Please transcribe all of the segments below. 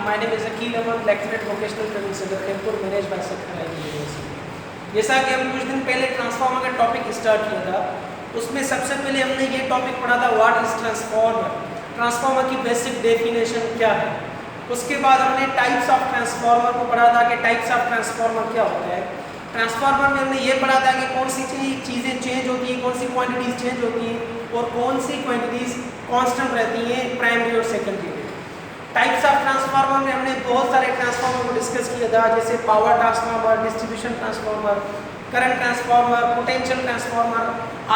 My name is Akil Aman, lecturer at Vocational Training Center Khairpur, managed by Sakhara University। जैसा कि हम कुछ दिन पहले ट्रांसफार्मर का टॉपिक स्टार्ट किया था, उसमें सबसे पहले हमने ये टॉपिक पढ़ा था व्हाट इज ट्रांसफार्मर, ट्रांसफार्मर की बेसिक डेफिनेशन क्या है। उसके बाद हमने टाइप्स ऑफ ट्रांसफार्मर को पढ़ा था कि टाइप्स ऑफ ट्रांसफार्मर क्या होता है। ट्रांसफार्मर में हमने ये पढ़ा था कि कौन सी चीज़ें चेंज होती हैं, कौन सी क्वांटिटीज़ चेंज होती हैं और कौन सी क्वांटिटीज़ कांस्टेंट रहती हैं प्राइमरी और सेकेंडरी में। टाइप्स ऑफ ट्रांसफार्मर में हमने बहुत सारे ट्रांसफार्मर को डिस्कस किया था, जैसे power transformer, distribution transformer, current transformer, potential transformer,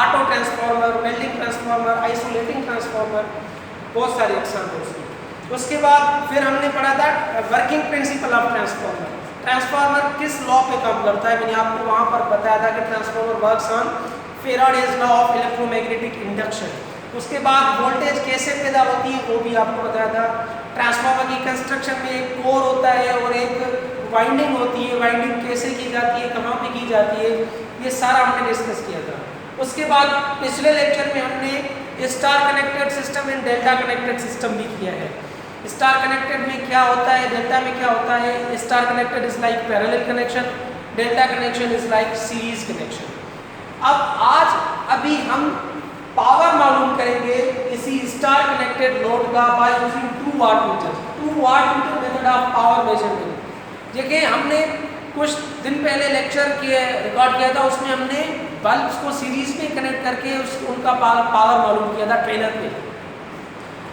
auto transformer, welding transformer, isolating transformer, बहुत सारे एग्जाम्पल्स थे। उसके बाद फिर हमने पढ़ा था working principle of transformer, transformer किस लॉ पे काम करता है। मैंने आपको वहाँ पर बताया था कि transformer works on Faraday's law of electromagnetic induction. उसके बाद वोल्टेज कैसे पैदा होती है वो भी आपको बताया था। ट्रांसफार्मर की कंस्ट्रक्शन में एक कोर होता है और एक वाइंडिंग होती है, वाइंडिंग कैसे की जाती है, कहाँ पे की जाती है, ये सारा हमने डिस्कस किया था। उसके बाद पिछले लेक्चर में हमने star connected system and delta connected system भी किया है। स्टार कनेक्टेड में क्या होता है, डेल्टा में क्या होता है। Star connected is like parallel connection, delta connection is like series connection. अब आज अभी हम पावर मालूम करेंगे इसी स्टार कनेक्टेड लोड का by using 2 watt meter. 2 watt meter method of power measurement. देखिए हमने कुछ दिन पहले लेक्चर रिकॉर्ड किया था, उसमें हमने बल्ब्स को सीरीज में कनेक्ट करके उनका पावर मालूम किया था ट्रेनर पे।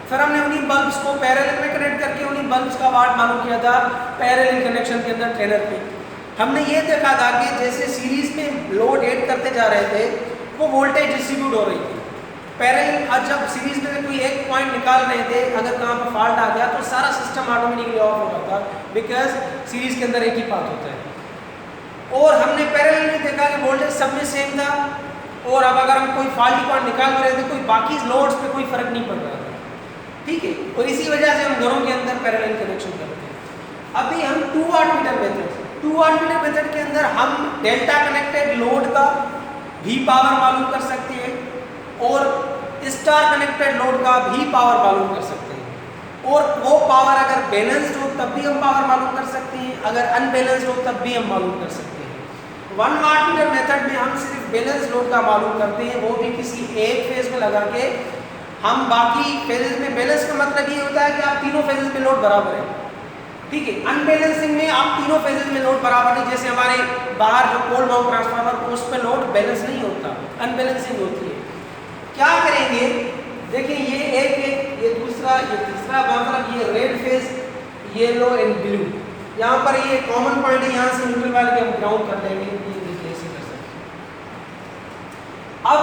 फिर हमने उन्हीं बल्ब्स को पैरेलल में कनेक्ट करके उन्हीं बल्ब्स का वाट मालूम किया था पैरेलल कनेक्शन के अंदर ट्रेनर पे। हमने ये देखा था कि जैसे सीरीज में लोड ऐड करते जा रहे थे वो वोल्टेज डिस्ट्रीब्यूट हो रही थी। पैरेलल आज जब सीरीज में कोई एक पॉइंट निकाल रहे थे, अगर कहाँ पर फॉल्ट आ गया तो सारा सिस्टम ऑटोमेटिकली ऑफ हो रहा था, बिकॉज सीरीज के अंदर एक ही पाथ होता है। और हमने पैरेलल में देखा कि वोल्टेज सब में सेम था और अब अगर हम कोई फॉल्टी पॉइंट निकाल रहे थे कोई बाकी लोड्स पे कोई फर्क नहीं पड़ रहा था, ठीक है। और इसी वजह से हम घरों के अंदर पैरेलल कनेक्शन करते हैं। अभी हम 2 वाट मीटर मेथड के अंदर हम डेल्टा कनेक्टेड लोड का भी पावर मालूम कर सकते हैं और स्टार कनेक्टेड लोड का भी पावर मालूम कर सकते हैं। और वो पावर अगर बैलेंस्ड हो तब भी हम पावर मालूम कर सकते हैं, अगर अनबैलेंस्ड हो तब भी हम मालूम कर सकते हैं। 1 वाट मीटर मेथड में हम सिर्फ बैलेंस लोड का मालूम करते हैं, वो भी किसी एक फेज में लगा के। हम बाकी फेजेस में बैलेंस का मतलब ये होता है कि आप तीनों फेजेस में लोड बराबर है, ठीक है। अनबैलेंसिंग में आप तीनों फेजेस में लोड बराबर नहीं, जैसे हमारे बाहर जो पोल माउंट ट्रांसफार्मर उस पर लोड बैलेंस नहीं होता, अनबैलेंसिंग होती है। क्या करेंगे, देखिए ये दूसरा, ये तीसरा, मतलब ये red phase, yellow and blue, यहाँ पर ये कॉमन पॉइंट है, यहाँ से न्यूट्रल वाले के हम ग्राउंड कर देंगे। ये देखिए ऐसे कर सकते हैं। अब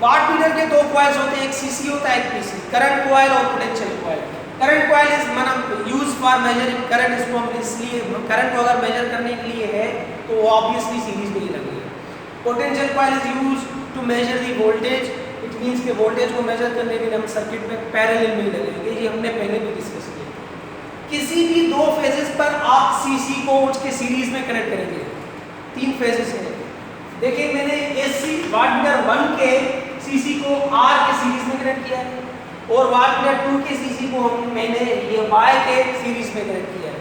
वाट मीटर के 2 कॉइल्स होते हैं, एक सीसी होता है एक पीसी, करंट कॉइल और potential coil. Current coil is मतलब यूज फॉर मेजरिंग करंट, इसको हम इसलिए करंट को अगर मेजर करने के लिए है तो वो ऑब्वियसली सीरीज में ही लगेगा। Potential coil is use to measure the voltage, it means के वोल्टेज को मेजर करने के लिए हम सर्किट में पैरेलल में लगेंगे, ये हमने पहले भी डिस्कस किया। किसी भी 2 फेजेस पर आप सीसी को उसके सीरीज में कनेक्ट करेंगे, 3 फेजेस हैं। देखिए मैंने एसी वाट मीटर 1 के सीसी को आर के सीरीज में कनेक्ट किया है और वाट मीटर 2 के सीसी को मैंने ये वाई के सीरीज में कनेक्ट किया है।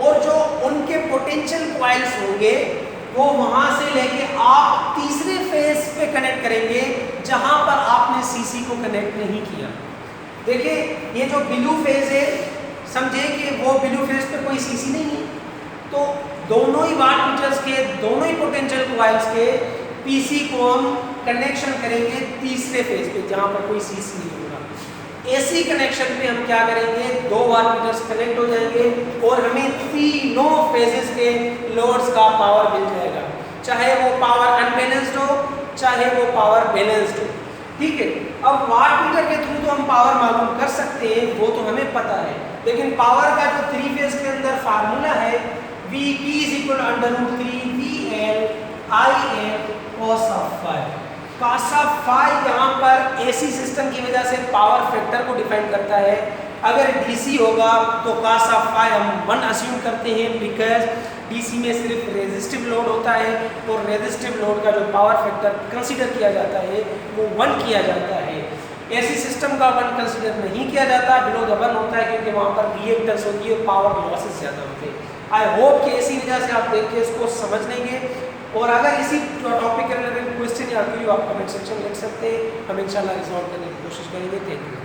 और जो उनके पोटेंशियल कॉइल्स होंगे वो वहां से लेके आप तीसरे फेज पे कनेक्ट करेंगे जहां पर आपने सीसी को कनेक्ट नहीं किया। देखिए ये जो ब्लू फेज है, समझे कि वो ब्लू फेज पे कोई सीसी नहीं है, तो दोनों ही वाट मीटर्स के दोनों ही पोटेंशियल कॉइल्स के पीसी को हम कनेक्शन करेंगे तीसरे फेज पे जहां पर कोई सीसी नहीं होगा। एसी कनेक्शन पे हम क्या करेंगे, 2 वाट मीटर्स कनेक्ट हो जाएंगे और हमें तीनों फेजेस के लोड्स का पावर मिल जाएगा, चाहे वो पावर अनबैलेंस्ड हो चाहे वो पावर बैलेंस्ड हो, ठीक है। अब वाट मीटर के थ्रू तो हम पावर मालूम कर सकते हैं, वो तो हमें पता है, लेकिन पावर का जो 3 फेज के अंदर फार्मूला है Vp = √3 VL IL cos of phi। cos of phi यहाँ पर एसी सिस्टम की वजह से पावर फैक्टर को डिफाइन करता है। अगर डीसी होगा तो cos of phi हम 1 अस्यूम करते हैं, बिकॉज डीसी में सिर्फ रेजिस्टिव लोड होता है और रेजिस्टिव लोड का जो पावर फैक्टर कंसीडर किया जाता है वो 1 किया जाता है। ऐसी सिस्टम का वन कंसीडर नहीं किया जाता, बिलो द वन होता है क्योंकि वहाँ पर रिएक्टर्स होती है, पावर लॉसेस ज़्यादा होते हैं। आई होप कि इसी वजह से आप देख के इसको समझ लेंगे, और अगर इसी टॉपिक के रिलेटेड क्वेश्चन या क्वेरी आप कमेंट सेक्शन में लिख सकते हैं, हम इंशाल्लाह रिजॉल्व करने की कोशिश करेंगे। Thank you.